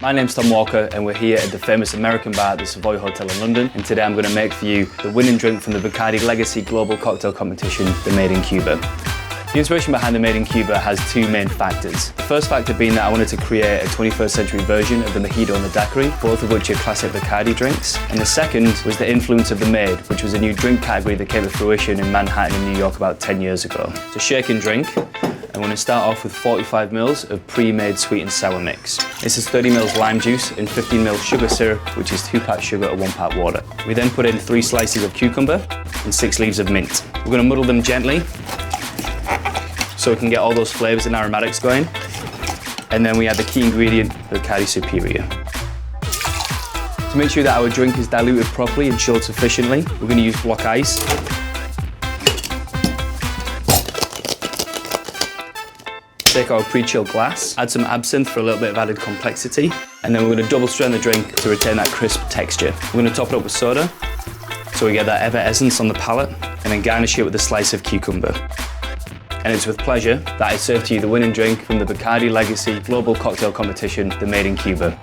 My name's Tom Walker and we're here at the famous American bar at the Savoy Hotel in London, and today I'm going to make for you the winning drink from the Bacardi Legacy Global Cocktail Competition, the Maid in Cuba. The inspiration behind the Maid in Cuba has two main factors. The first factor being that I wanted to create a 21st century version of the mojito and the daiquiri, both of which are classic Bacardi drinks. And the second was the influence of the Maid, which was a new drink category that came to fruition in Manhattan in New York about 10 years ago. It's a shake and drink. I'm going to start off with 45 ml of pre-made sweet and sour mix. This is 30 ml lime juice and 15 ml sugar syrup, which is 2 parts sugar or 1 part water. We then put in 3 slices of cucumber and 6 leaves of mint. We're going to muddle them gently so we can get all those flavors and aromatics going. And then we add the key ingredient, Bacardi Superior. To make sure that our drink is diluted properly and chilled sufficiently, we're going to use block ice. Take our pre-chilled glass, add some absinthe for a little bit of added complexity, and then we're going to double strain the drink to retain that crisp texture. We're going to top it up with soda, so we get that effervescence on the palate, and then garnish it with a slice of cucumber. And it's with pleasure that I serve to you the winning drink from the Bacardi Legacy Global Cocktail Competition, the Maid in Cuba.